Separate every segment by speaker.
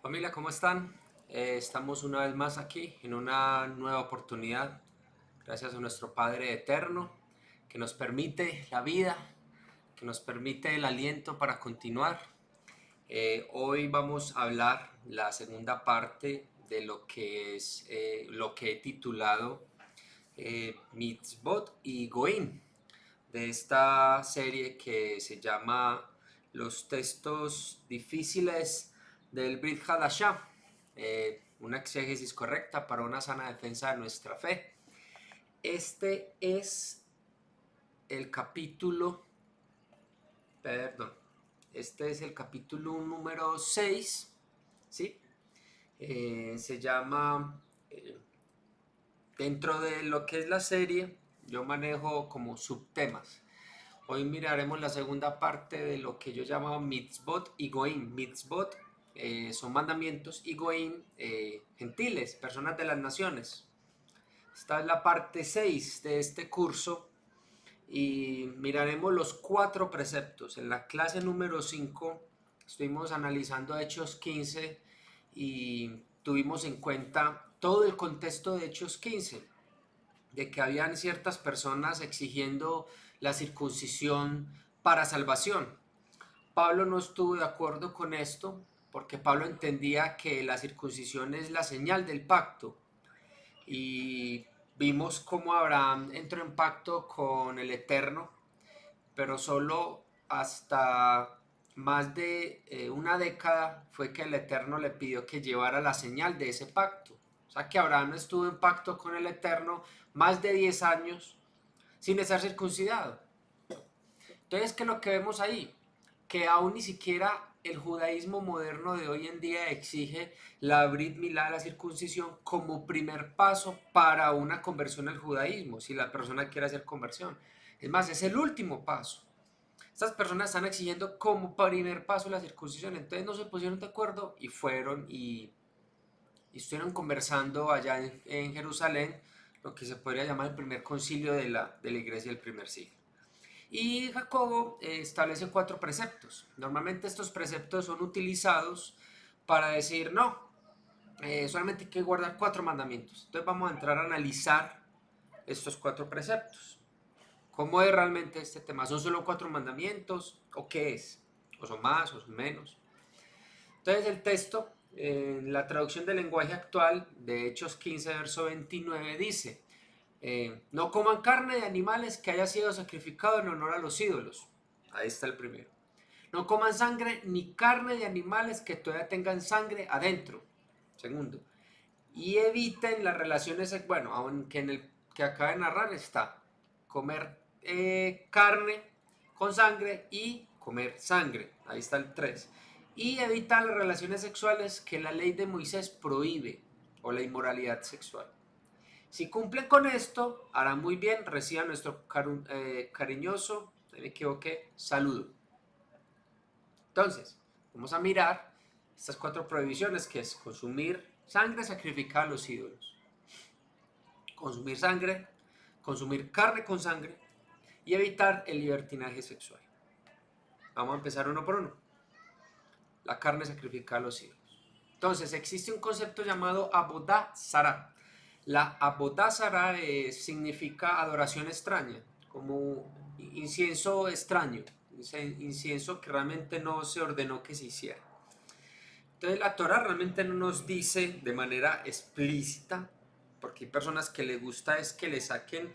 Speaker 1: Familia, ¿cómo están? Estamos una vez más aquí en una nueva oportunidad, gracias a nuestro Padre Eterno, que nos permite la vida, que nos permite el aliento para continuar. Hoy vamos a hablar la segunda parte de lo que es lo que he titulado Mitzvot y Goim, de esta serie que se llama Los textos difíciles del Brit Hadashah, una exégesis correcta para una sana defensa de nuestra fe. Este es el capítulo, perdón, este es el capítulo número 6, ¿sí? Se llama, dentro de lo que es la serie, yo manejo como subtemas. Hoy miraremos la segunda parte de lo que yo llamo mitzvot y goim. Mitzvot son mandamientos y goim gentiles, personas de las naciones. Esta es la parte 6 de este curso y miraremos los 4 preceptos. En la clase número 5 estuvimos analizando Hechos 15 y tuvimos en cuenta todo el contexto de Hechos 15, de que habían ciertas personas exigiendo la circuncisión para salvación. Pablo no estuvo de acuerdo con esto porque Pablo entendía que la circuncisión es la señal del pacto y vimos cómo Abraham entró en pacto con el Eterno, pero solo hasta más de una década fue que el Eterno le pidió que llevara la señal de ese pacto. O sea que Abraham estuvo en pacto con el Eterno más de 10 años sin estar circuncidado. Entonces, ¿qué es lo que vemos ahí? Que aún ni siquiera el judaísmo moderno de hoy en día exige la Brit Milá, la circuncisión, como primer paso para una conversión al judaísmo, si la persona quiere hacer conversión. Es más, es el último paso. Estas personas están exigiendo como primer paso la circuncisión, entonces no se pusieron de acuerdo y fueron y estuvieron conversando allá en Jerusalén, lo que se podría llamar el primer concilio de la iglesia del primer siglo. Y Jacobo establece 4 preceptos. Normalmente estos preceptos son utilizados para decir, no, solamente hay que guardar 4 mandamientos. Entonces vamos a entrar a analizar estos 4 preceptos. ¿Cómo es realmente este tema? ¿Son solo 4 mandamientos? ¿O qué es? ¿O son más? ¿O son menos? Entonces el texto, en la traducción del lenguaje actual de Hechos 15, verso 29, dice, no coman carne de animales que haya sido sacrificado en honor a los ídolos. Ahí está el primero. No coman sangre ni carne de animales que todavía tengan sangre adentro. Segundo. Y eviten las relaciones, bueno, aunque en el que acaba de narrar está comer carne con sangre y comer sangre. Ahí está el 3. Y evitar las relaciones sexuales que la ley de Moisés prohíbe, o la inmoralidad sexual. Si cumplen con esto, harán muy bien, reciban nuestro cariñoso, no me equivoqué, saludo. Entonces, vamos a mirar estas 4 prohibiciones, que es consumir sangre sacrificada a los ídolos, consumir sangre, consumir carne con sangre y evitar el libertinaje sexual. Vamos a empezar uno por uno. La carne sacrificada a los ídolos. Entonces, existe un concepto llamado Abodá Zará. La Abodá Zará significa adoración extraña, como incienso extraño, incienso que realmente no se ordenó que se hiciera. Entonces la Torah realmente no nos dice de manera explícita, porque hay personas que les gusta es que le saquen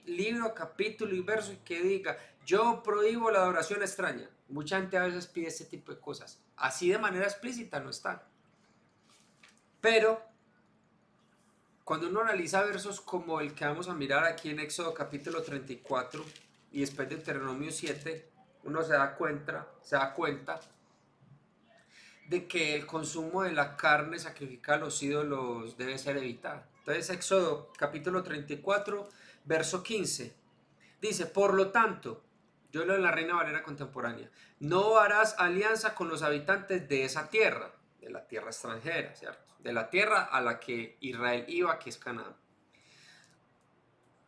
Speaker 1: libro, capítulo y verso y que diga, yo prohíbo la adoración extraña. Mucha gente a veces pide este tipo de cosas. Así de manera explícita no está. Pero cuando uno analiza versos como el que vamos a mirar aquí en Éxodo capítulo 34 y después de Deuteronomio 7, uno se da cuenta de que el consumo de la carne sacrificada a los ídolos debe ser evitado. Entonces, Éxodo capítulo 34, verso 15, dice, por lo tanto, yo leo en la Reina Valera contemporánea, no harás alianza con los habitantes de esa tierra, de la tierra extranjera, ¿cierto? De la tierra a la que Israel iba, que es Canaán.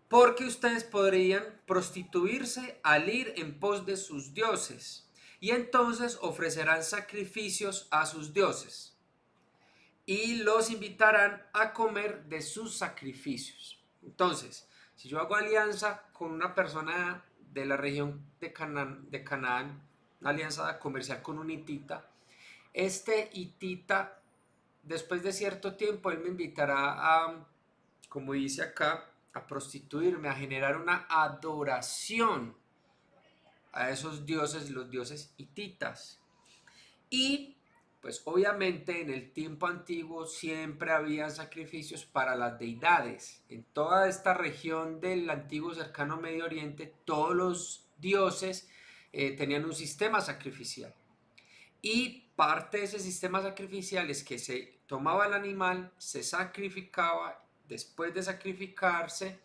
Speaker 1: Porque ustedes podrían prostituirse al ir en pos de sus dioses, y entonces ofrecerán sacrificios a sus dioses. y los invitarán a comer de sus sacrificios. Entonces, si yo hago alianza con una persona de la región de Canaán, una alianza comercial con un hitita, este hitita, después de cierto tiempo, él me invitará a, como dice acá, a prostituirme, a generar una adoración a esos dioses, los dioses hititas. Y pues obviamente en el tiempo antiguo siempre había sacrificios para las deidades. En toda esta región del antiguo cercano Medio Oriente, todos los dioses tenían un sistema sacrificial. Y parte de ese sistema sacrificial es que se tomaba el animal, se sacrificaba, después de sacrificarse,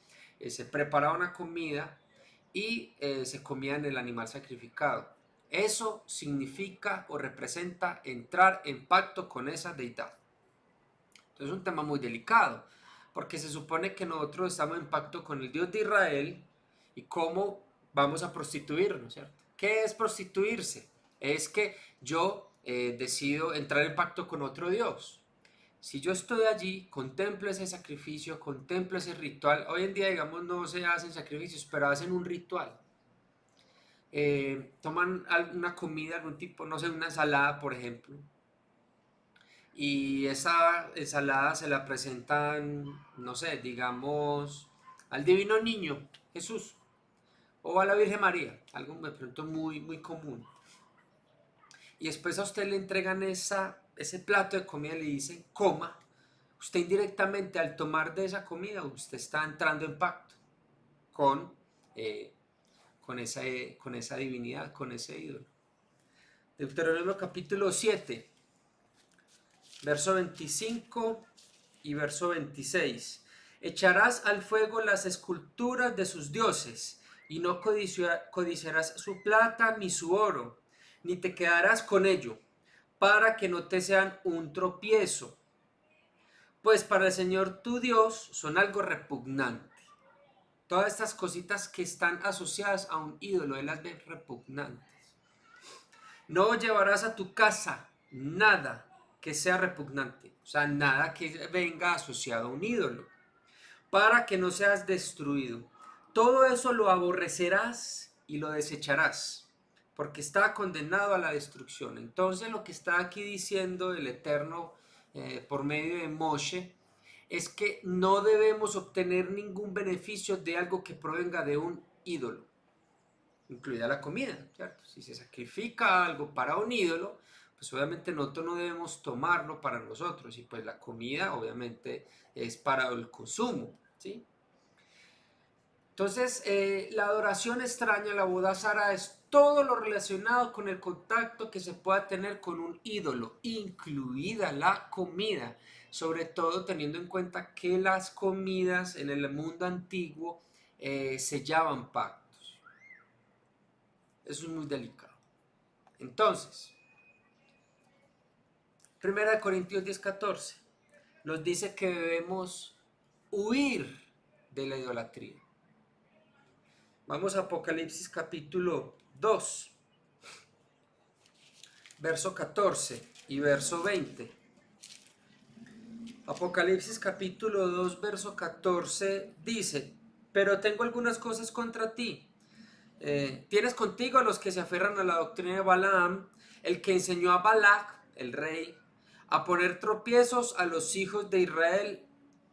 Speaker 1: se preparaba una comida y se comía en el animal sacrificado. Eso significa o representa entrar en pacto con esa deidad. Entonces es un tema muy delicado, porque se supone que nosotros estamos en pacto con el Dios de Israel y cómo vamos a prostituirnos, ¿cierto? ¿Qué es prostituirse? Es que yo decido entrar en pacto con otro Dios. Si yo estoy allí, contemplo ese sacrificio, contemplo ese ritual. Hoy en día, digamos, no se hacen sacrificios, pero hacen un ritual. Toman alguna comida, algún tipo, no sé, una ensalada, por ejemplo, y esa ensalada se la presentan, no sé, digamos, al Divino Niño, Jesús, o a la Virgen María, algo de pronto muy, muy común. Y después a usted le entregan ese plato de comida y le dicen, coma. Usted indirectamente al tomar de esa comida, usted está entrando en pacto con, eh, con esa divinidad, con ese ídolo. Deuteronomio capítulo 7, verso 25 y verso 26. Echarás al fuego las esculturas de sus dioses, y no codiciarás su plata ni su oro, ni te quedarás con ello, para que no te sean un tropiezo. Pues para el Señor tu Dios son algo repugnante. Todas estas cositas que están asociadas a un ídolo, Él las ve repugnantes. No llevarás a tu casa nada que sea repugnante, o sea, nada que venga asociado a un ídolo, para que no seas destruido. Todo eso lo aborrecerás y lo desecharás, porque está condenado a la destrucción. Entonces lo que está aquí diciendo el Eterno por medio de Moshe es que no debemos obtener ningún beneficio de algo que provenga de un ídolo, incluida la comida, ¿cierto? Si se sacrifica algo para un ídolo, pues obviamente nosotros no debemos tomarlo para nosotros, y pues la comida obviamente es para el consumo, ¿sí? Entonces, la adoración extraña, la bodazara, es todo lo relacionado con el contacto que se pueda tener con un ídolo, incluida la comida, sobre todo teniendo en cuenta que las comidas en el mundo antiguo sellaban pactos. Eso es muy delicado. Entonces, 1 Corintios 10:14 nos dice que debemos huir de la idolatría. Vamos a Apocalipsis capítulo 2, verso 14 y verso 20. Apocalipsis capítulo 2, verso 14 dice, pero tengo algunas cosas contra ti. Tienes contigo a los que se aferran a la doctrina de Balaam, el que enseñó a Balac, el rey, a poner tropiezos a los hijos de Israel,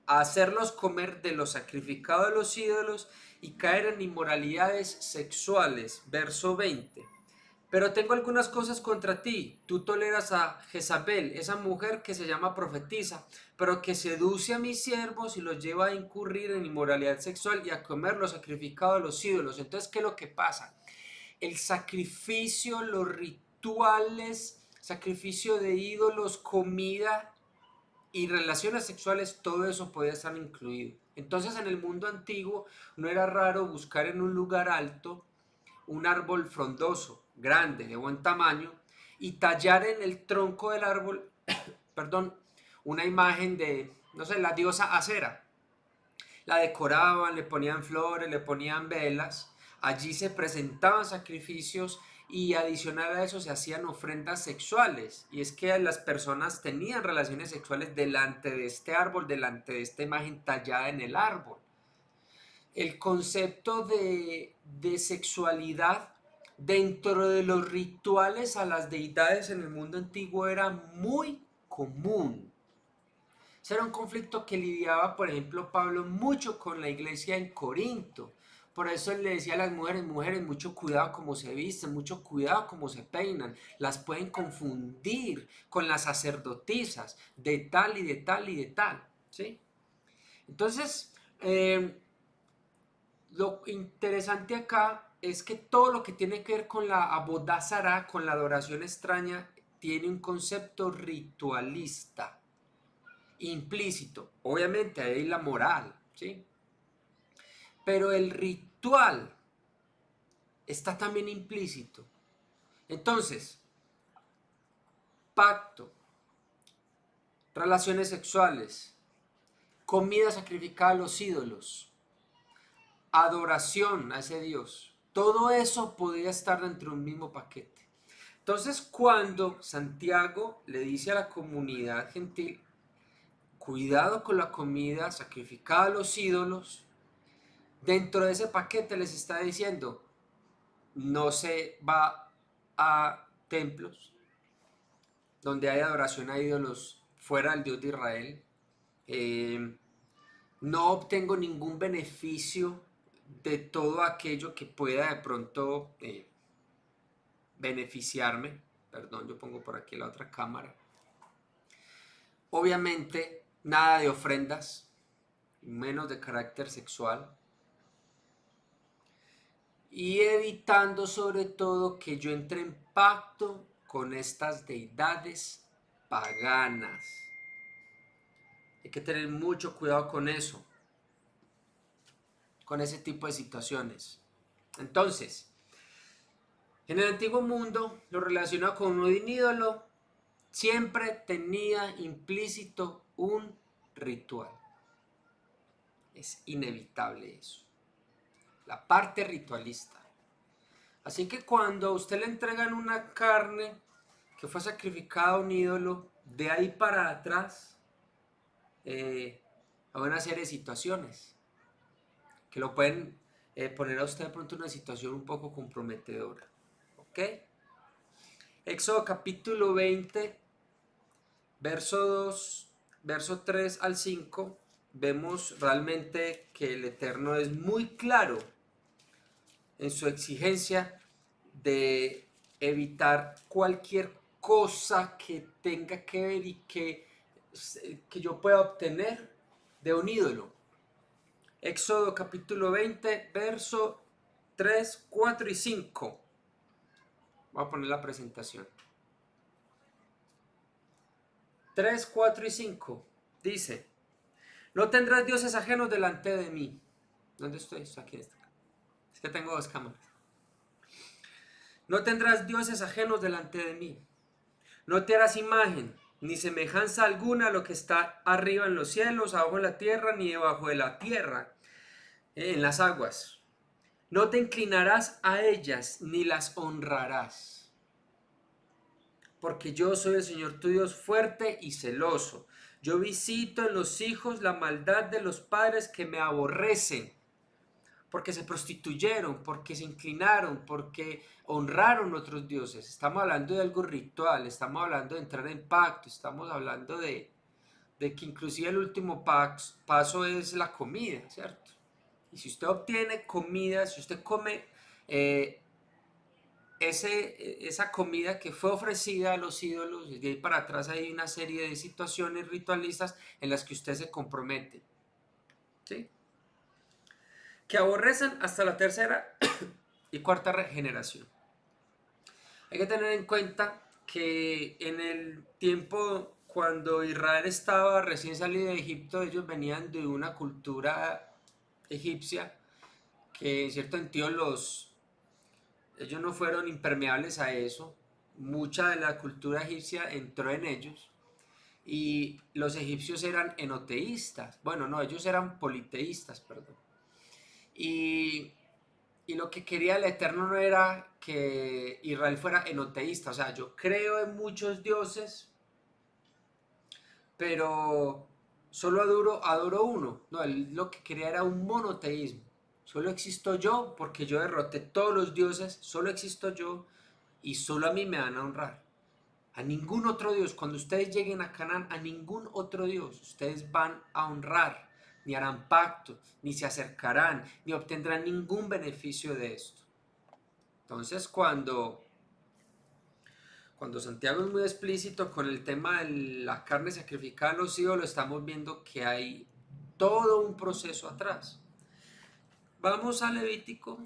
Speaker 1: a hacerlos comer de lo sacrificado de los ídolos y caer en inmoralidades sexuales. Verso 20. Pero tengo algunas cosas contra ti. Tú toleras a Jezabel, esa mujer que se llama profetisa, pero que seduce a mis siervos y los lleva a incurrir en inmoralidad sexual y a comer lo sacrificado de los ídolos. Entonces, ¿qué es lo que pasa? El sacrificio, los rituales, sacrificio de ídolos, comida y relaciones sexuales, todo eso podía estar incluido. Entonces, en el mundo antiguo no era raro buscar en un lugar alto un árbol frondoso, grande, de buen tamaño, y tallar en el tronco del árbol, perdón, una imagen de, no sé, la diosa Acera. La decoraban, le ponían flores, le ponían velas, allí se presentaban sacrificios y adicional a eso se hacían ofrendas sexuales, y es que las personas tenían relaciones sexuales delante de este árbol, delante de esta imagen tallada en el árbol. El concepto de sexualidad dentro de los rituales a las deidades en el mundo antiguo era muy común. Ese era un conflicto que lidiaba, por ejemplo, Pablo mucho con la iglesia en Corinto. Por eso él le decía a las mujeres, mujeres, mucho cuidado cómo se visten, mucho cuidado cómo se peinan. Las pueden confundir con las sacerdotisas de tal y de tal y de tal. ¿Sí? Entonces, lo interesante acá es que todo lo que tiene que ver con la abodazara, con la adoración extraña, tiene un concepto ritualista implícito. Obviamente hay la moral, ¿sí? Pero el ritual está también implícito. Entonces, pacto, relaciones sexuales, comida sacrificada a los ídolos, adoración a ese Dios, todo eso podría estar dentro de un mismo paquete. Entonces, cuando Santiago le dice a la comunidad gentil, cuidado con la comida sacrificada a los ídolos, dentro de ese paquete les está diciendo, no se va a templos donde hay adoración a ídolos fuera del Dios de Israel. No obtengo ningún beneficio de todo aquello que pueda de pronto beneficiarme. Perdón, yo pongo por aquí la otra cámara. Obviamente, nada de ofrendas, menos de carácter sexual. Y evitando sobre todo que yo entre en pacto con estas deidades paganas. Hay que tener mucho cuidado con eso, con ese tipo de situaciones. Entonces, en el antiguo mundo, lo relacionado con un ídolo siempre tenía implícito un ritual. Es inevitable eso. La parte ritualista. Así que cuando a usted le entregan una carne que fue sacrificada a un ídolo, de ahí para atrás hay una serie de situaciones que lo pueden poner a usted de pronto en una situación un poco comprometedora. ¿Ok? Éxodo capítulo 20, verso 2, verso 3 al 5, vemos realmente que el Eterno es muy claro en su exigencia de evitar cualquier cosa que tenga que ver y que yo pueda obtener de un ídolo. Éxodo capítulo 20, verso 3, 4 y 5. Voy a poner la presentación. 3, 4 y 5. Dice, no tendrás dioses ajenos delante de mí. ¿Dónde estoy? Aquí está. Es que tengo dos cámaras. No tendrás dioses ajenos delante de mí. No te harás imagen, ni semejanza alguna a lo que está arriba en los cielos, abajo en la tierra, ni debajo de la tierra, en las aguas. No te inclinarás a ellas, ni las honrarás. Porque yo soy el Señor tu Dios fuerte y celoso. Yo visito en los hijos la maldad de los padres que me aborrecen, porque se prostituyeron, porque se inclinaron, porque honraron otros dioses. Estamos hablando de algo ritual, estamos hablando de entrar en pacto, estamos hablando de que inclusive el último paso es la comida, ¿cierto? Y si usted obtiene comida, si usted come esa comida que fue ofrecida a los ídolos, de ahí para atrás hay una serie de situaciones ritualistas en las que usted se compromete, ¿sí? Que aborrecen hasta la tercera y cuarta generación. Hay que tener en cuenta que en el tiempo cuando Israel estaba recién salido de Egipto, ellos venían de una cultura egipcia que en cierto sentido ellos no fueron impermeables a eso. Mucha de la cultura egipcia entró en ellos y los egipcios eran enoteístas. Bueno, no, ellos eran politeístas, perdón. Y y lo que quería el Eterno no era que Israel fuera enoteísta. O sea, yo creo en muchos dioses, pero solo adoro uno. No, él lo que quería era un monoteísmo. Solo existo yo porque yo derroté todos los dioses, solo existo yo y solo a mí me van a honrar. A ningún otro Dios, cuando ustedes lleguen a Canaán, a ningún otro Dios ustedes van a honrar, ni harán pacto, ni se acercarán, ni obtendrán ningún beneficio de esto. Entonces, cuando Santiago es muy explícito con el tema de la carne sacrificada a los ídolos, estamos viendo que hay todo un proceso atrás. Vamos a Levítico,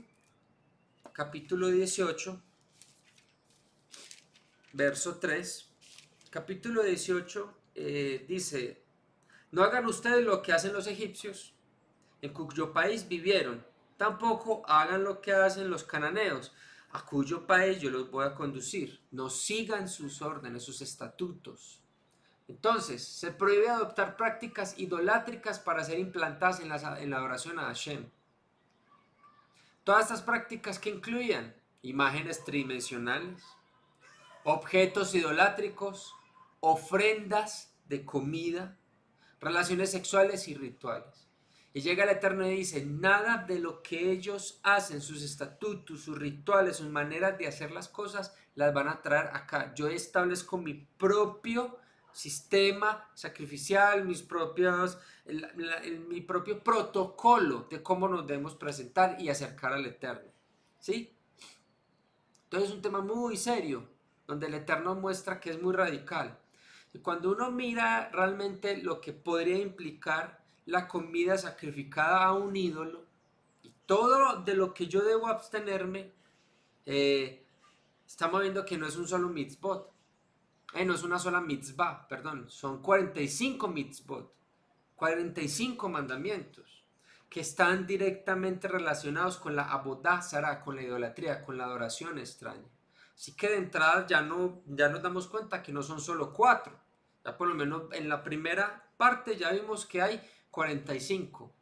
Speaker 1: capítulo 18, verso 3. Capítulo 18 dice: no hagan ustedes lo que hacen los egipcios, en cuyo país vivieron, tampoco hagan lo que hacen los cananeos, a cuyo país yo los voy a conducir. No sigan sus órdenes, sus estatutos. Entonces, se prohíbe adoptar prácticas idolátricas para ser implantadas en la adoración a Hashem. Todas estas prácticas que incluían imágenes tridimensionales, objetos idolátricos, ofrendas de comida, relaciones sexuales y rituales. Y llega el Eterno y dice: nada de lo que ellos hacen, sus estatutos, sus rituales, sus maneras de hacer las cosas, las van a traer acá. Yo establezco mi propio sistema sacrificial, mi propio protocolo de cómo nos debemos presentar y acercar al Eterno. ¿Sí? Entonces es un tema muy serio, donde el Eterno muestra que es muy radical. Y cuando uno mira realmente lo que podría implicar la comida sacrificada a un ídolo, y todo de lo que yo debo abstenerme, estamos viendo que no es un solo mitzvot, no es una sola mitzvah, perdón, son 45 mitzvot, 45 mandamientos, que están directamente relacionados con la abodá zará, con la idolatría, con la adoración extraña. Así que de entrada ya nos damos cuenta que no son solo 4. Ya por lo menos en la primera parte ya vimos que hay 45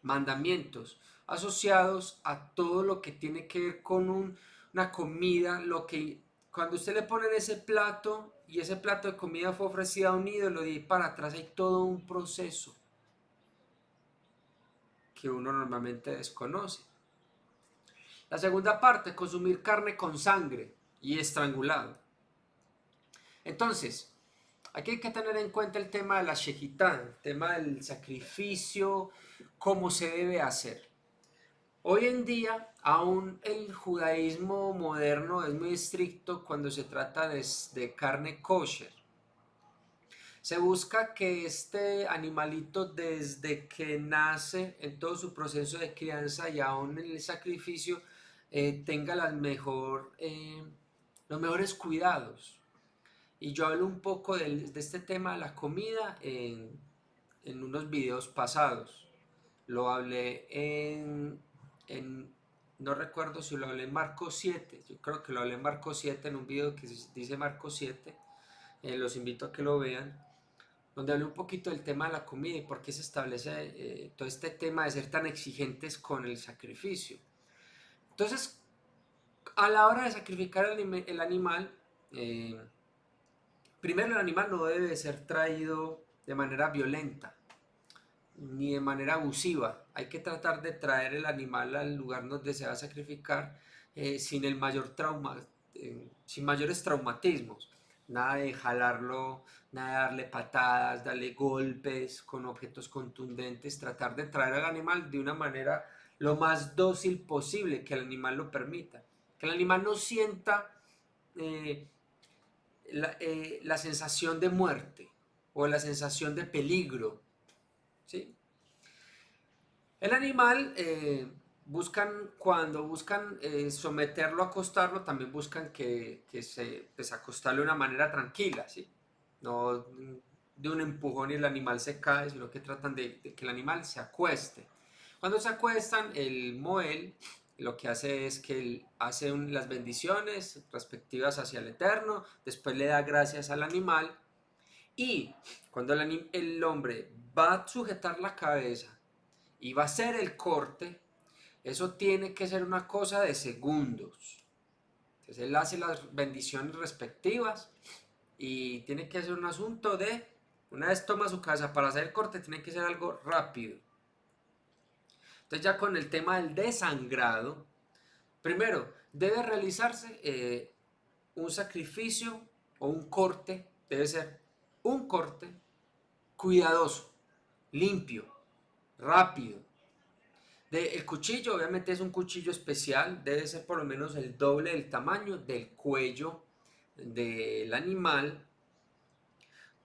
Speaker 1: mandamientos asociados a todo lo que tiene que ver con una comida, lo que cuando usted le pone en ese plato y ese plato de comida fue ofrecido a un ídolo, de ahí para atrás hay todo un proceso que uno normalmente desconoce. La segunda parte, consumir carne con sangre y estrangulado. Entonces, aquí hay que tener en cuenta el tema de la shejitá, el tema del sacrificio, cómo se debe hacer. Hoy en día, aún el judaísmo moderno es muy estricto cuando se trata de carne kosher. Se busca que este animalito, desde que nace, en todo su proceso de crianza y aún en el sacrificio, tenga los mejores cuidados. Y yo hablo un poco de este tema de la comida en unos videos pasados. Lo hablé no recuerdo si lo hablé en Marcos 7, yo creo que lo hablé en Marcos 7, en un video que dice Marcos 7, los invito a que lo vean, donde hablé un poquito del tema de la comida y por qué se establece todo este tema de ser tan exigentes con el sacrificio. Entonces, a la hora de sacrificar el animal, primero el animal no debe ser traído de manera violenta ni de manera abusiva. Hay que tratar de traer el animal al lugar donde se va a sacrificar sin el mayor trauma, sin mayores traumatismos. Nada de jalarlo, nada de darle patadas, darle golpes con objetos contundentes. Tratar de traer al animal de una manera lo más dócil posible, que el animal lo permita. Que el animal no sienta la sensación de muerte o la sensación de peligro. ¿Sí? El animal, cuando buscan someterlo, acostarlo, también buscan que se pues, acostarlo de una manera tranquila, ¿sí? No de un empujón y el animal se cae, sino que tratan de que el animal se acueste. Cuando se acuestan, el Moel lo que hace es que él hace las bendiciones respectivas hacia el Eterno, después le da gracias al animal y cuando el hombre va a sujetar la cabeza y va a hacer el corte, Eso tiene que ser una cosa de segundos. Entonces él hace las bendiciones respectivas y tiene que ser un asunto de, una vez toma su casa para hacer el corte, tiene que ser algo rápido. Entonces ya con el tema del desangrado, primero debe realizarse un sacrificio o un corte, debe ser un corte cuidadoso, limpio, rápido. El cuchillo obviamente es un cuchillo especial, debe ser por lo menos el doble del tamaño del cuello del animal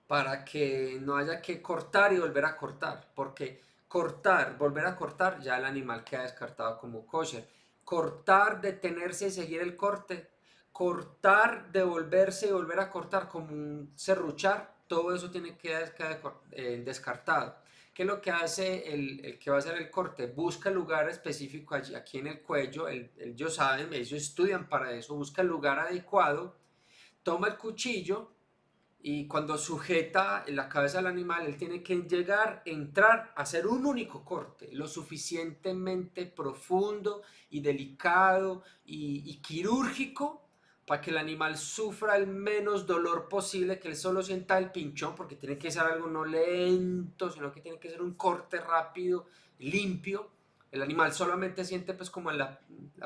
Speaker 1: para que no haya que cortar y volver a cortar, porque cortar, volver a cortar, ya el animal queda descartado como kosher. Cortar, detenerse y seguir el corte, cortar, devolverse y volver a cortar como un serruchar, todo eso tiene que quedar descartado. ¿Qué es lo que hace el que va a hacer el corte? Busca el lugar específico allí, aquí en el cuello, ellos saben, ellos estudian para eso, busca el lugar adecuado, toma el cuchillo y cuando sujeta la cabeza del animal, él tiene que llegar, entrar, hacer un único corte, lo suficientemente profundo y delicado y quirúrgico para que el animal sufra el menos dolor posible, que él solo sienta el pinchón, porque tiene que ser algo no lento, sino que tiene que ser un corte rápido, limpio. El animal solamente siente pues como la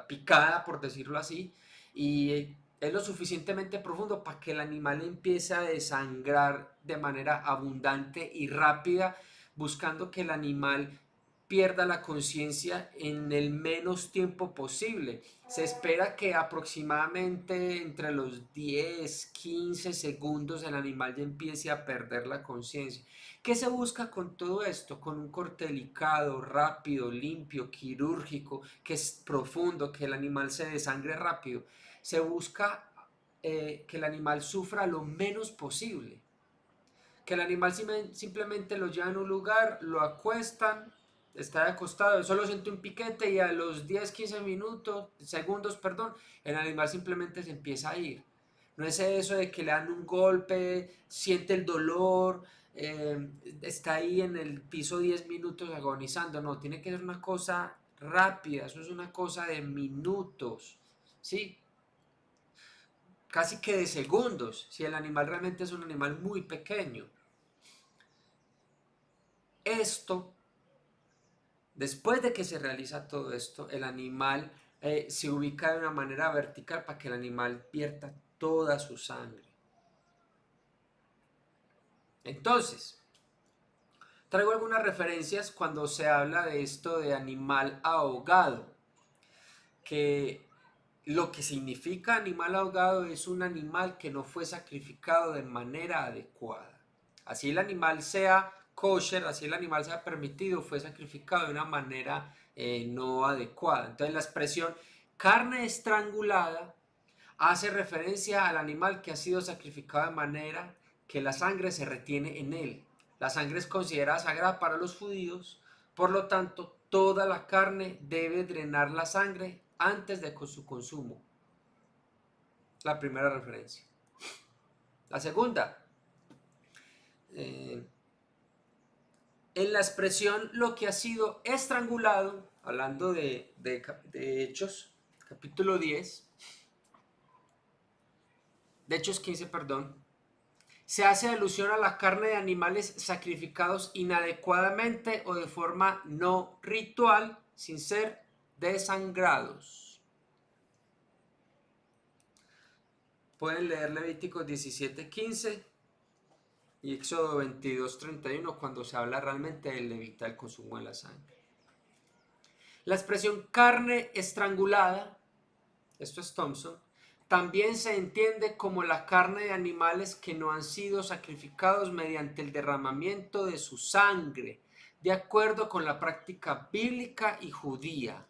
Speaker 1: picada, por decirlo así, y es lo suficientemente profundo para que el animal empiece a desangrar de manera abundante y rápida, buscando que el animal pierda la conciencia en el menos tiempo posible. Se espera que aproximadamente entre los 10, 15 segundos el animal ya empiece a perder la conciencia. ¿Qué se busca con todo esto? Con un corte delicado, rápido, limpio, quirúrgico, que es profundo, que el animal se desangre rápido. Se busca que el animal sufra lo menos posible. Que el animal simplemente lo llevan a un lugar, lo acuestan, está acostado, solo siente un piquete y a los 10, 15 minutos, segundos, perdón, el animal simplemente se empieza a ir. No es eso de que le dan un golpe, siente el dolor, está ahí en el piso 10 minutos agonizando. No, tiene que ser una cosa rápida, eso es una cosa de minutos, ¿sí? Casi que de segundos, si el animal realmente es un animal muy pequeño. Esto, después de que se realiza todo esto, el animal se ubica de una manera vertical para que el animal vierta toda su sangre. Entonces, traigo algunas referencias cuando se habla de esto de animal ahogado, que lo que significa animal ahogado es un animal que no fue sacrificado de manera adecuada. Así el animal sea kosher, así el animal sea permitido, fue sacrificado de una manera no adecuada. Entonces la expresión carne estrangulada hace referencia al animal que ha sido sacrificado de manera que la sangre se retiene en él. La sangre es considerada sagrada para los judíos, por lo tanto, toda la carne debe drenar la sangre antes de su consumo. La primera referencia. La segunda, en la expresión lo que ha sido estrangulado, hablando de Hechos, capítulo 10, de Hechos 15, perdón, se hace alusión a la carne de animales sacrificados inadecuadamente o de forma no ritual, sin ser desangrados. Pueden leer Levíticos 17:15 y Éxodo 22:31 cuando se habla realmente del evitar el consumo de la sangre. La expresión carne estrangulada, esto es Thompson, también se entiende como la carne de animales que no han sido sacrificados mediante el derramamiento de su sangre, de acuerdo con la práctica bíblica y judía.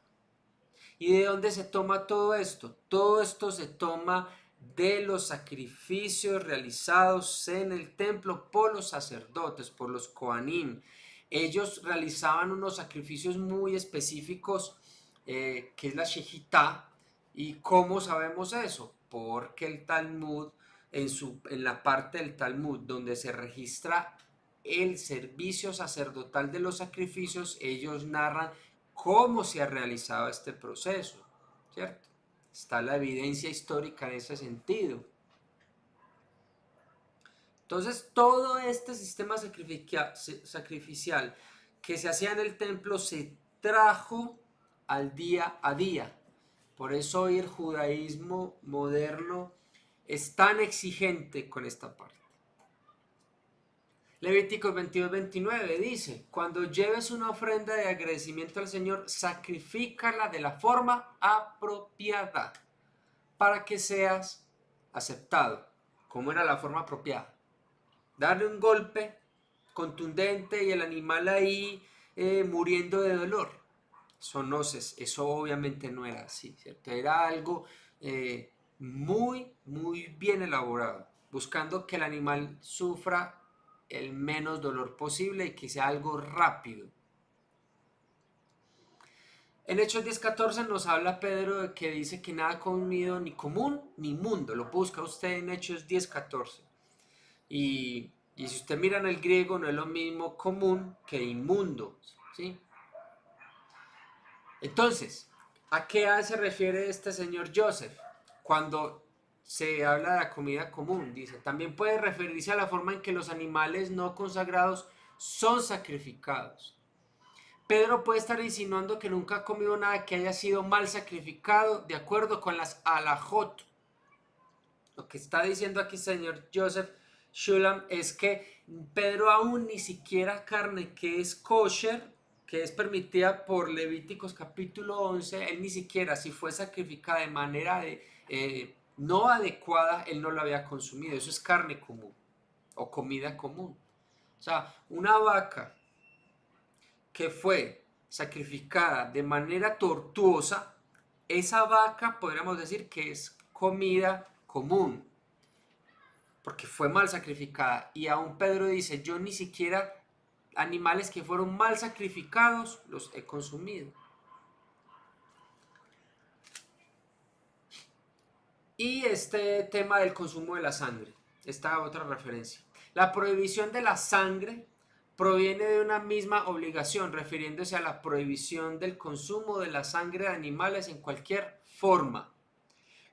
Speaker 1: ¿Y de dónde se toma todo esto? Todo esto se toma de los sacrificios realizados en el templo por los sacerdotes, por los Kohanim. Ellos realizaban unos sacrificios muy específicos, que es la Shejitá. ¿Y cómo sabemos eso? Porque el Talmud, en la parte del Talmud donde se registra el servicio sacerdotal de los sacrificios, ellos narran cómo se ha realizado este proceso, ¿cierto? Está la evidencia histórica en ese sentido. Entonces, todo este sistema sacrificial que se hacía en el templo se trajo al día a día. Por eso hoy el judaísmo moderno es tan exigente con esta parte. Levíticos 22-29 dice: cuando lleves una ofrenda de agradecimiento al Señor, sacrifícala de la forma apropiada para que seas aceptado. ¿Cómo era la forma apropiada? Darle un golpe contundente y el animal ahí muriendo de dolor. Eso obviamente no era así, ¿cierto? Era algo muy bien elaborado, buscando que el animal sufra el menos dolor posible y que sea algo rápido. En Hechos 10:14 nos habla Pedro de que dice que nada comido ni común ni inmundo. Lo busca usted en Hechos 10:14. Y si usted mira en el griego, no es lo mismo común que inmundo, ¿sí? Entonces, ¿a qué se refiere este señor Joseph cuando se habla de la comida común? Dice, también puede referirse a la forma en que los animales no consagrados son sacrificados. Pedro puede estar insinuando que nunca ha comido nada que haya sido mal sacrificado de acuerdo con las alajot. Lo que está diciendo aquí señor Joseph Shulam es que Pedro aún ni siquiera carne que es kosher, que es permitida por Levíticos capítulo 11, él ni siquiera, si fue sacrificada de manera no adecuada, él no lo había consumido. Eso es carne común o comida común. O sea, una vaca que fue sacrificada de manera tortuosa, esa vaca podríamos decir que es comida común, porque fue mal sacrificada. Y aún Pedro dice, yo ni siquiera animales que fueron mal sacrificados los he consumido. Y este tema del consumo de la sangre, esta otra referencia. La prohibición de la sangre proviene de una misma obligación, refiriéndose a la prohibición del consumo de la sangre de animales en cualquier forma.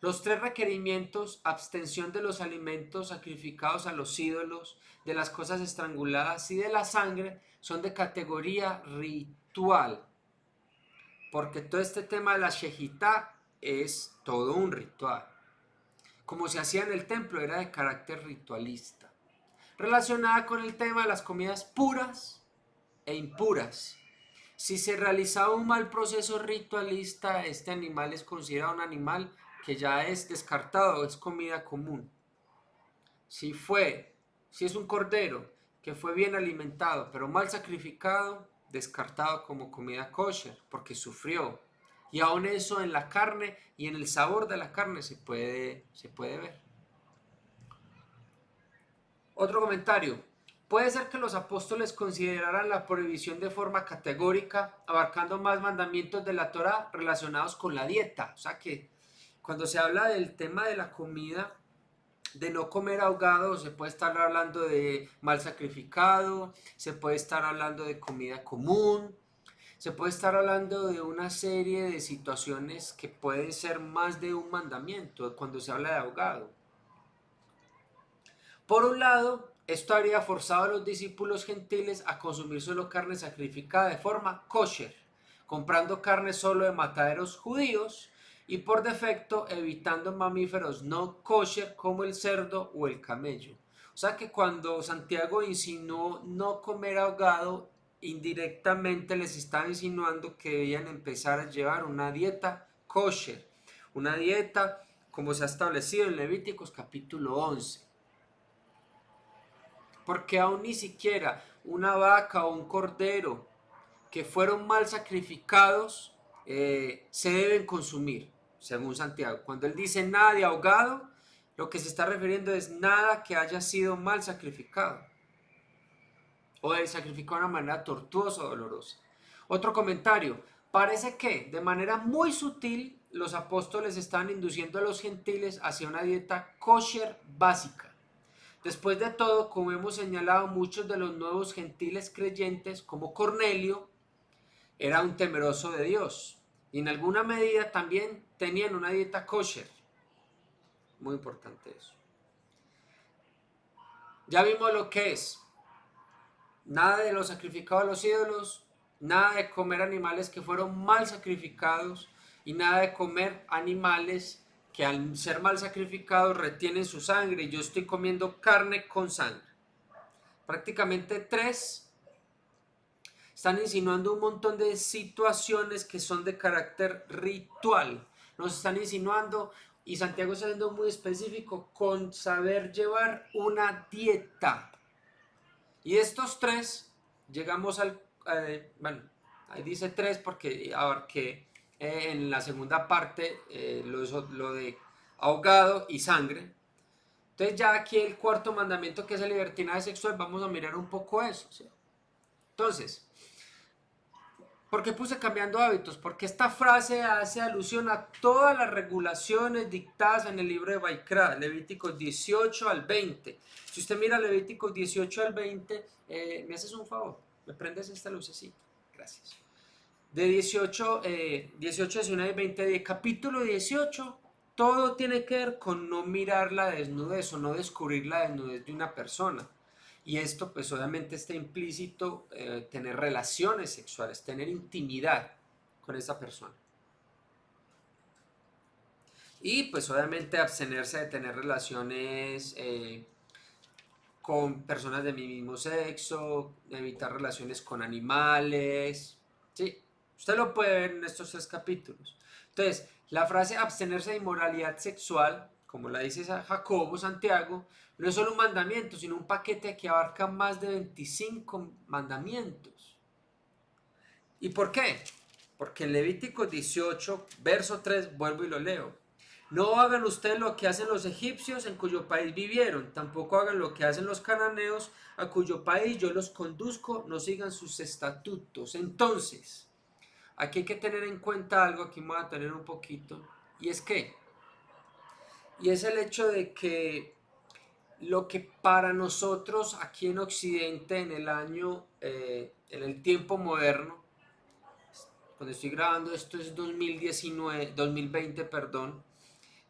Speaker 1: Los tres requerimientos: abstención de los alimentos sacrificados a los ídolos, de las cosas estranguladas y de la sangre, son de categoría ritual. Porque todo este tema de la shejitá es todo un ritual. Como se hacía en el templo, era de carácter ritualista. Relacionada con el tema de las comidas puras e impuras. Si se realizaba un mal proceso ritualista, este animal es considerado un animal que ya es descartado, es comida común. Si es un cordero que fue bien alimentado, pero mal sacrificado, descartado como comida kosher, porque sufrió. Y aún eso en la carne y en el sabor de la carne se puede ver. Otro comentario. Puede ser que los apóstoles consideraran la prohibición de forma categórica, abarcando más mandamientos de la Torá relacionados con la dieta. O sea que cuando se habla del tema de la comida, de no comer ahogado, se puede estar hablando de mal sacrificado, se puede estar hablando de comida común, se puede estar hablando de una serie de situaciones que pueden ser más de un mandamiento cuando se habla de ahogado. Por un lado, esto habría forzado a los discípulos gentiles a consumir solo carne sacrificada de forma kosher, comprando carne solo de mataderos judíos y por defecto evitando mamíferos no kosher como el cerdo o el camello. O sea que cuando Santiago insinuó no comer ahogado, indirectamente les estaba insinuando que debían empezar a llevar una dieta kosher, una dieta como se ha establecido en Levíticos capítulo 11. Porque aún ni siquiera una vaca o un cordero que fueron mal sacrificados se deben consumir, según Santiago. Cuando él dice nada de ahogado, lo que se está refiriendo es nada que haya sido mal sacrificado o sacrificado de una manera tortuosa o dolorosa. Otro comentario. Parece que de manera muy sutil los apóstoles estaban induciendo a los gentiles hacia una dieta kosher básica. Después de todo, como hemos señalado, muchos de los nuevos gentiles creyentes, como Cornelio, era un temeroso de Dios. Y en alguna medida también tenían una dieta kosher. Muy importante eso. Ya vimos lo que es. Nada de lo sacrificado a los ídolos, nada de comer animales que fueron mal sacrificados y nada de comer animales que al ser mal sacrificados retienen su sangre. Yo estoy comiendo carne con sangre. Prácticamente tres están insinuando un montón de situaciones que son de carácter ritual. Nos están insinuando, y Santiago está siendo muy específico, con saber llevar una dieta. Y estos tres, llegamos al, bueno, ahí dice tres porque abarqué en la segunda parte lo de ahogado y sangre. Entonces ya aquí el cuarto mandamiento, que es el libertinaje sexual, vamos a mirar un poco eso, ¿sí? Entonces, ¿por qué puse cambiando hábitos? Porque esta frase hace alusión a todas las regulaciones dictadas en el libro de Baikra, Levíticos 18 al 20. Si usted mira Levíticos 18 al 20, me haces un favor, me prendes esta lucecita, gracias. De 18, 19 y 20, de capítulo 18, todo tiene que ver con no mirar la desnudez o no descubrir la desnudez de una persona. Y esto pues obviamente está implícito tener relaciones sexuales, tener intimidad con esa persona. Y pues obviamente abstenerse de tener relaciones con personas de mi mismo sexo, evitar relaciones con animales. Sí, usted lo puede ver en estos tres capítulos. Entonces, la frase abstenerse de inmoralidad sexual, como la dice Jacobo, Santiago, no es solo un mandamiento, sino un paquete que abarca más de 25 mandamientos. ¿Y por qué? Porque en Levítico 18, verso 3, vuelvo y lo leo. No hagan ustedes lo que hacen los egipcios en cuyo país vivieron, tampoco hagan lo que hacen los cananeos a cuyo país yo los conduzco, no sigan sus estatutos. Entonces, aquí hay que tener en cuenta algo, aquí me voy a tener un poquito, y es el hecho de que lo que para nosotros aquí en Occidente en el año, en el tiempo moderno, cuando estoy grabando esto es 2020, perdón,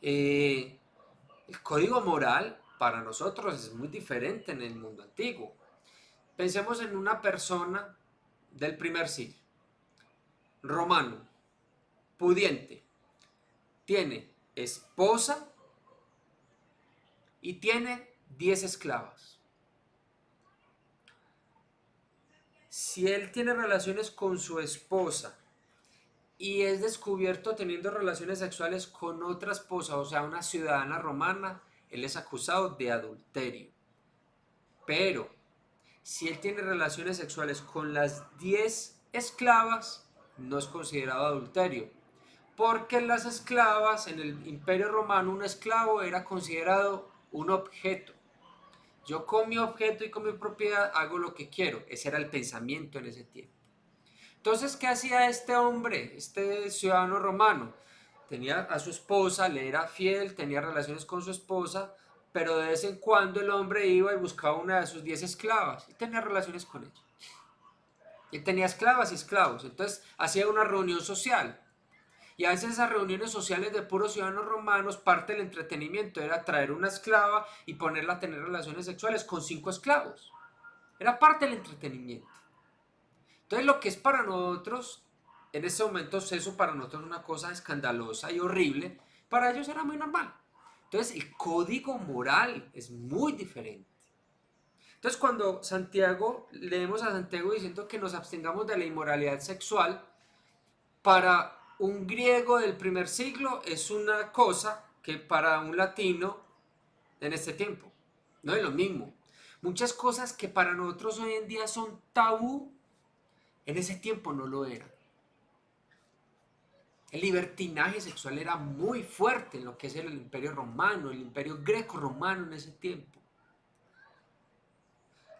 Speaker 1: el código moral para nosotros es muy diferente en el mundo antiguo. Pensemos en una persona del primer siglo, romano, pudiente, tiene esposa y tiene 10 esclavas. Si él tiene relaciones con su esposa y es descubierto teniendo relaciones sexuales con otra esposa, o sea, una ciudadana romana, él es acusado de adulterio. Pero si él tiene relaciones sexuales con las 10 esclavas, no es considerado adulterio. Porque las esclavas, en el Imperio Romano, un esclavo era considerado un objeto. Yo con mi objeto y con mi propiedad hago lo que quiero. Ese era el pensamiento en ese tiempo. Entonces, ¿qué hacía este hombre, este ciudadano romano? Tenía a su esposa, le era fiel, tenía relaciones con su esposa, pero de vez en cuando el hombre iba y buscaba una de sus 10 esclavas y tenía relaciones con ella. Él tenía esclavas y esclavos, entonces hacía una reunión social. Y a veces esas reuniones sociales de puros ciudadanos romanos, parte del entretenimiento era traer una esclava y ponerla a tener relaciones sexuales con 5 esclavos. Era parte del entretenimiento. Entonces lo que es para nosotros, en ese momento eso para nosotros es una cosa escandalosa y horrible, para ellos era muy normal. Entonces el código moral es muy diferente. Entonces cuando leemos a Santiago diciendo que nos abstengamos de la inmoralidad sexual, para un griego del primer siglo es una cosa que para un latino en este tiempo no es lo mismo. Muchas cosas que para nosotros hoy en día son tabú, en ese tiempo no lo eran. El libertinaje sexual era muy fuerte en lo que es el Imperio Romano, el Imperio Greco-Romano en ese tiempo.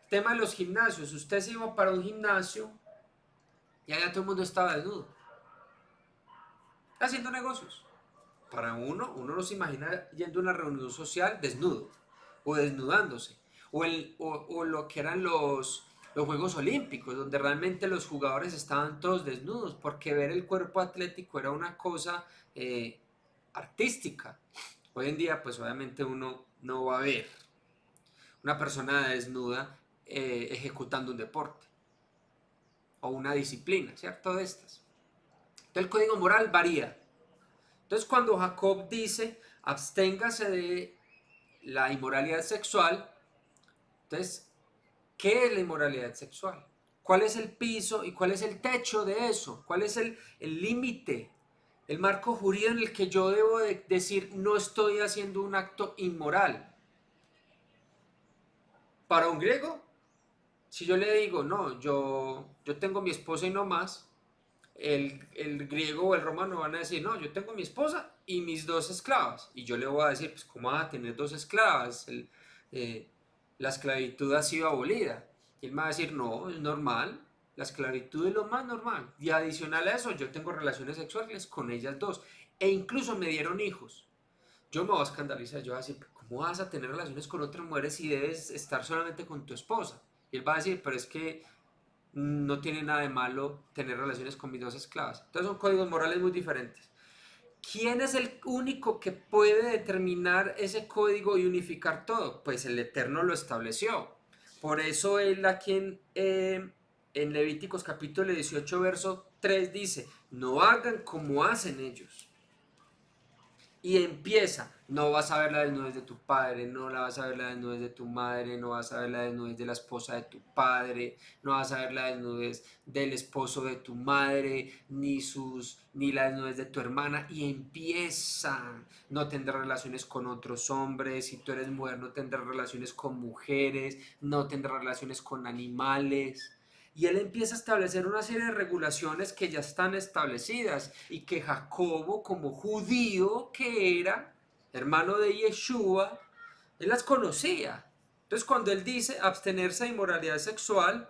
Speaker 1: El tema de los gimnasios. Usted se iba para un gimnasio y allá todo el mundo estaba desnudo, haciendo negocios. Para uno no se imagina yendo a una reunión social desnudo o desnudándose. O lo que eran los Juegos Olímpicos, donde realmente los jugadores estaban todos desnudos, porque ver el cuerpo atlético era una cosa artística. Hoy en día, pues obviamente uno no va a ver una persona desnuda ejecutando un deporte o una disciplina, ¿cierto? De estas. Entonces el código moral varía. Entonces cuando Jacob dice, absténgase de la inmoralidad sexual, entonces, ¿qué es la inmoralidad sexual? ¿Cuál es el piso y cuál es el techo de eso? ¿Cuál es el límite, el marco jurídico en el que yo debo de decir no estoy haciendo un acto inmoral? Para un griego, si yo le digo, no, yo tengo mi esposa y no más, el griego o el romano van a decir, no, yo tengo mi esposa y mis dos esclavas. Y yo le voy a decir, pues, ¿cómo vas a tener dos esclavas? Eh, la esclavitud ha sido abolida. Y él me va a decir, no, es normal. La esclavitud es lo más normal. Y adicional a eso, yo tengo relaciones sexuales con ellas dos. E incluso me dieron hijos. Yo me voy a escandalizar, yo voy a decir, ¿cómo vas a tener relaciones con otras mujeres si debes estar solamente con tu esposa? Y él va a decir, pero es que no tiene nada de malo tener relaciones con mis dos esclavas. Entonces son códigos morales muy diferentes. ¿Quién es el único que puede determinar ese código y unificar todo? Pues el Eterno lo estableció. Por eso él aquí en Levíticos capítulo 18, verso 3 dice, no hagan como hacen ellos. Y empieza, no vas a ver la desnudez de tu padre, no la vas a ver la desnudez de tu madre, no vas a ver la desnudez de la esposa de tu padre, no vas a ver la desnudez del esposo de tu madre, ni la desnudez de tu hermana, y empieza, no tendrás relaciones con otros hombres, si tú eres mujer no tendrás relaciones con mujeres, no tendrás relaciones con animales. Y él empieza a establecer una serie de regulaciones que ya están establecidas y que Jacobo, como judío que era, hermano de Yeshua, él las conocía. Entonces cuando él dice abstenerse de inmoralidad sexual,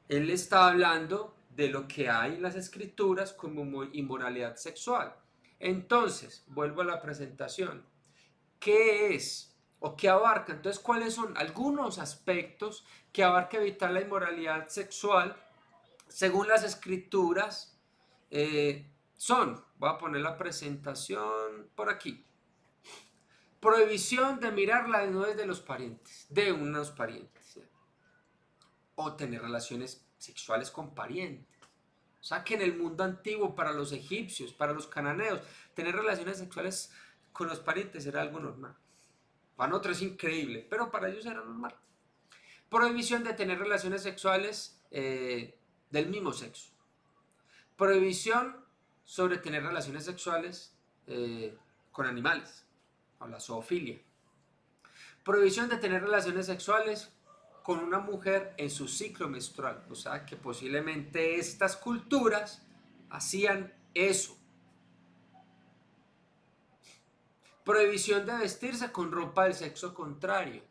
Speaker 1: él está hablando de lo que hay en las escrituras como inmoralidad sexual. Entonces, vuelvo a la presentación. ¿Qué es o qué abarca? Entonces, ¿cuáles son algunos aspectos que abarca evitar la inmoralidad sexual según las escrituras? Voy a poner la presentación por aquí. Prohibición de mirar la desnudez de los parientes, de unos parientes, ¿sí? O tener relaciones sexuales con parientes. O sea que en el mundo antiguo, para los egipcios, para los cananeos, tener relaciones sexuales con los parientes era algo normal. Para nosotros es increíble, pero para ellos era normal. Prohibición de tener relaciones sexuales del mismo sexo. Prohibición sobre tener relaciones sexuales con animales, o la zoofilia. Prohibición de tener relaciones sexuales con una mujer en su ciclo menstrual. O sea que posiblemente estas culturas hacían eso. Prohibición de vestirse con ropa del sexo contrario.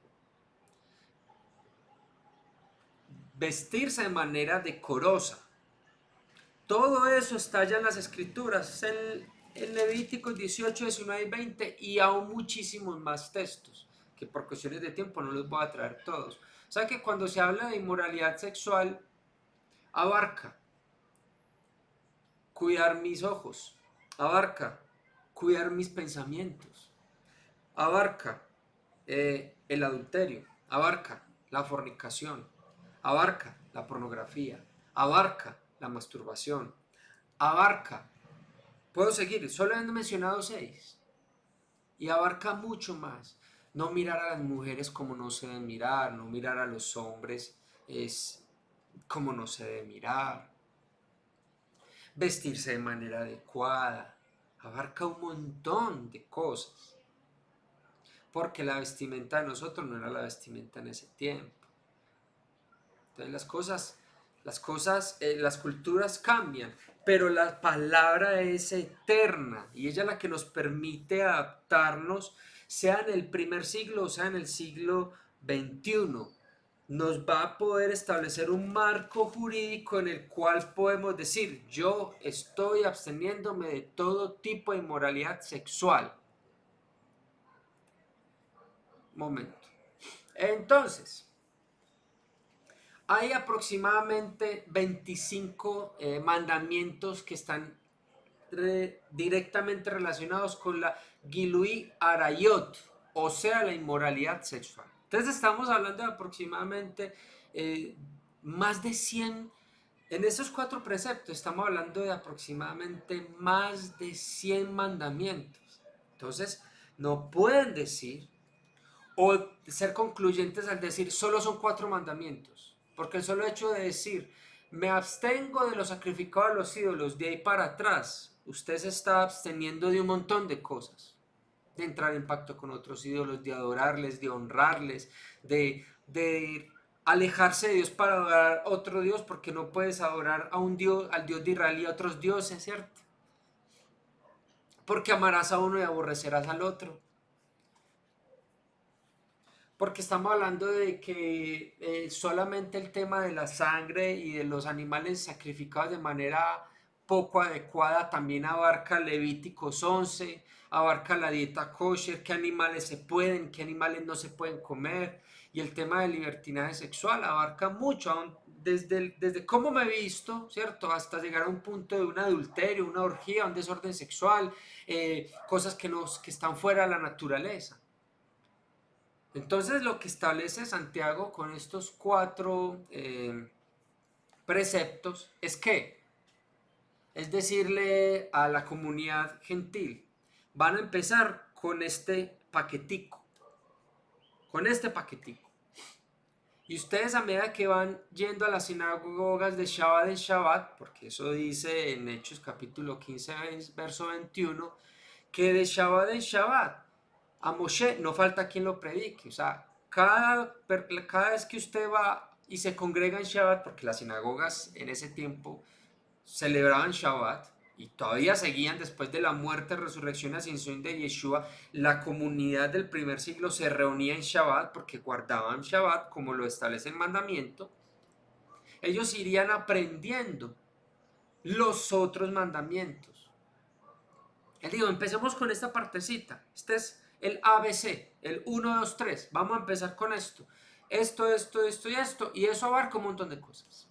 Speaker 1: Vestirse de manera decorosa. Todo eso está ya en las escrituras, en Levíticos 18, 19 y 20 y aún muchísimos más textos, que por cuestiones de tiempo no los voy a traer todos. O sea que cuando se habla de inmoralidad sexual, abarca cuidar mis ojos, abarca cuidar mis pensamientos, abarca el adulterio, abarca la fornicación, abarca la pornografía, abarca la masturbación, abarca, puedo seguir, solo he mencionado 6, y abarca mucho más. No mirar a las mujeres como no se debe mirar, no mirar a los hombres es como no se debe mirar, vestirse de manera adecuada, abarca un montón de cosas, porque la vestimenta de nosotros no era la vestimenta en ese tiempo. Entonces las culturas cambian, pero la palabra es eterna y ella es la que nos permite adaptarnos, sea en el primer siglo o sea en el siglo XXI. Nos va a poder establecer un marco jurídico en el cual podemos decir, yo estoy absteniéndome de todo tipo de inmoralidad sexual. Momento. Entonces, Hay aproximadamente 25 mandamientos que están directamente relacionados con la Gilui Arayot, o sea, la inmoralidad sexual. Entonces estamos hablando de aproximadamente más de 100, en esos 4 preceptos estamos hablando de aproximadamente más de 100 mandamientos. Entonces no pueden decir o ser concluyentes al decir solo son 4 mandamientos, porque el solo hecho de decir me abstengo de lo sacrificado a los ídolos, de ahí para atrás, usted se está absteniendo de un montón de cosas, de entrar en pacto con otros ídolos, de adorarles, de honrarles, de alejarse de Dios para adorar a otro Dios, porque no puedes adorar a un Dios, al Dios de Israel y a otros dioses, ¿cierto? Porque amarás a uno y aborrecerás al otro. Porque estamos hablando de que solamente el tema de la sangre y de los animales sacrificados de manera poco adecuada también abarca Levíticos 11, abarca la dieta kosher, qué animales se pueden, qué animales no se pueden comer, y el tema del libertinaje sexual abarca mucho, desde cómo me he visto, ¿cierto? Hasta llegar a un punto de un adulterio, una orgía, un desorden sexual, cosas que están fuera de la naturaleza. Entonces lo que establece Santiago con estos 4 preceptos es que, es decirle a la comunidad gentil, van a empezar con este paquetico, con este paquetico. Y ustedes a medida que van yendo a las sinagogas de Shabbat en Shabbat, porque eso dice en Hechos capítulo 15, verso 21, que de Shabbat en Shabbat a Moshe no falta quien lo predique. O sea, cada vez que usted va y se congrega en Shabbat, porque las sinagogas en ese tiempo celebraban Shabbat y todavía seguían después de la muerte, resurrección y ascensión de Yeshua, la comunidad del primer siglo se reunía en Shabbat porque guardaban Shabbat como lo establece el mandamiento. Ellos irían aprendiendo los otros mandamientos. Les digo, empecemos con esta partecita. Este es el ABC, el 1, 2, 3. Vamos a empezar con esto. Esto y esto. Y eso abarca un montón de cosas.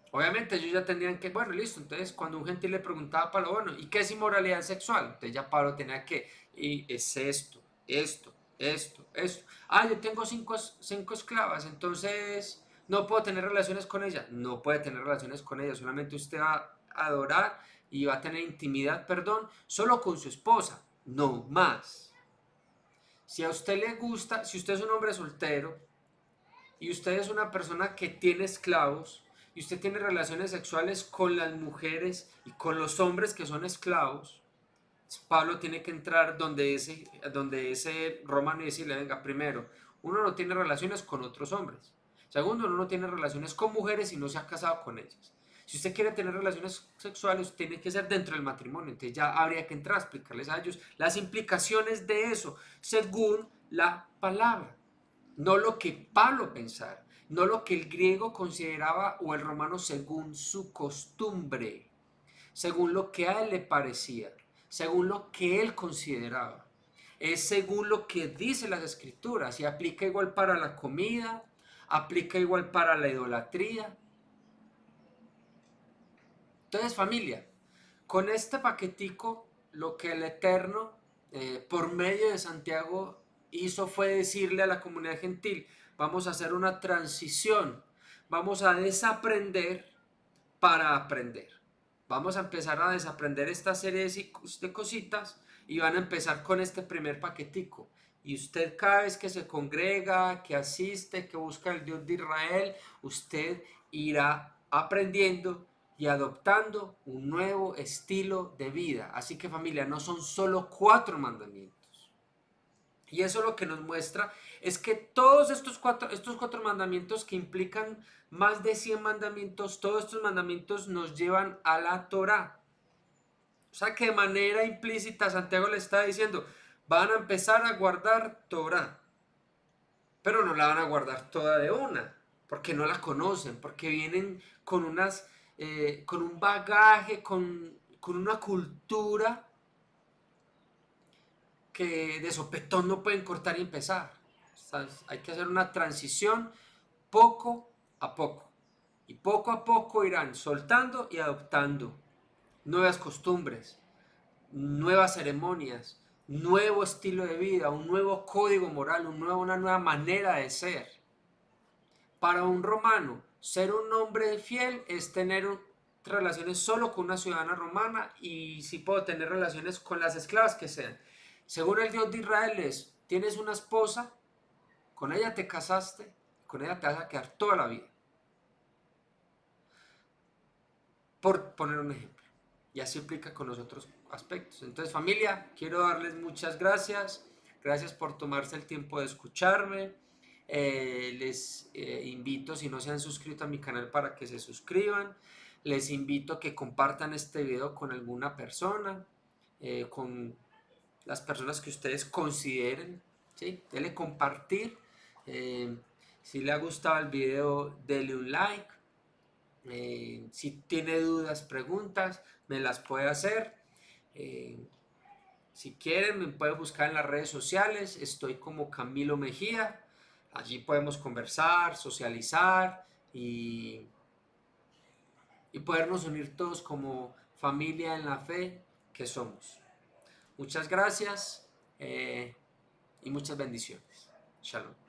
Speaker 1: Obviamente ellos ya tendrían que, bueno, listo. Entonces cuando un gentil le preguntaba a Pablo, bueno, ¿y qué es inmoralidad sexual? Entonces ya Pablo tenía que, y es esto. Ah, yo tengo cinco esclavas, entonces no puedo tener relaciones con ellas. No puede tener relaciones con ellas, solamente usted va a adorar y va a tener intimidad, perdón, solo con su esposa, no más. Si a usted le gusta, si usted es un hombre soltero y usted es una persona que tiene esclavos y usted tiene relaciones sexuales con las mujeres y con los hombres que son esclavos, Pablo tiene que entrar donde ese romano y decirle, venga, primero, uno no tiene relaciones con otros hombres. Segundo, uno no tiene relaciones con mujeres y no se ha casado con ellas. Si usted quiere tener relaciones sexuales, tiene que ser dentro del matrimonio. Entonces ya habría que entrar a explicarles a ellos las implicaciones de eso, según la palabra. No lo que Pablo pensara, no lo que el griego consideraba o el romano según su costumbre, según lo que a él le parecía, según lo que él consideraba. Es según lo que dicen las escrituras y aplica igual para la comida, aplica igual para la idolatría. Entonces, familia, con este paquetico, lo que el Eterno, por medio de Santiago, hizo fue decirle a la comunidad gentil, vamos a hacer una transición, vamos a desaprender para aprender. Vamos a empezar a desaprender esta serie de cositas y van a empezar con este primer paquetico. Y usted cada vez que se congrega, que asiste, que busca el Dios de Israel, usted irá aprendiendo y adoptando un nuevo estilo de vida. Así que familia, no son solo 4 mandamientos. Y eso lo que nos muestra es que todos estos cuatro mandamientos que implican más de 100 mandamientos, todos estos mandamientos nos llevan a la Torá. O sea que de manera implícita Santiago le está diciendo, van a empezar a guardar Torá, pero no la van a guardar toda de una, porque no la conocen, porque vienen con un bagaje, con una cultura que de sopetón no pueden cortar y empezar. ¿Sabes? Hay que hacer una transición poco a poco. Y poco a poco irán soltando y adoptando nuevas costumbres, nuevas ceremonias, nuevo estilo de vida, un nuevo código moral, una nueva manera de ser. Para un romano, ser un hombre fiel es tener relaciones solo con una ciudadana romana y si puedo tener relaciones con las esclavas que sean. Según el Dios de Israel es, tienes una esposa, con ella te casaste, con ella te vas a quedar toda la vida. Por poner un ejemplo. Y así implica con los otros aspectos. Entonces, familia, quiero darles muchas gracias. Gracias por tomarse el tiempo de escucharme. Les invito, si no se han suscrito a mi canal, para que se suscriban. Les invito a que compartan este video con alguna persona, con las personas que ustedes consideren. ¿Sí? Denle compartir. Si le ha gustado el video, denle un like. Si tiene dudas, preguntas, me las puede hacer. Eh, si quieren, me puede buscar en las redes sociales. Estoy como Camilo Mejía. Allí podemos conversar, socializar y podernos unir todos como familia en la fe que somos. Muchas gracias y muchas bendiciones. Shalom.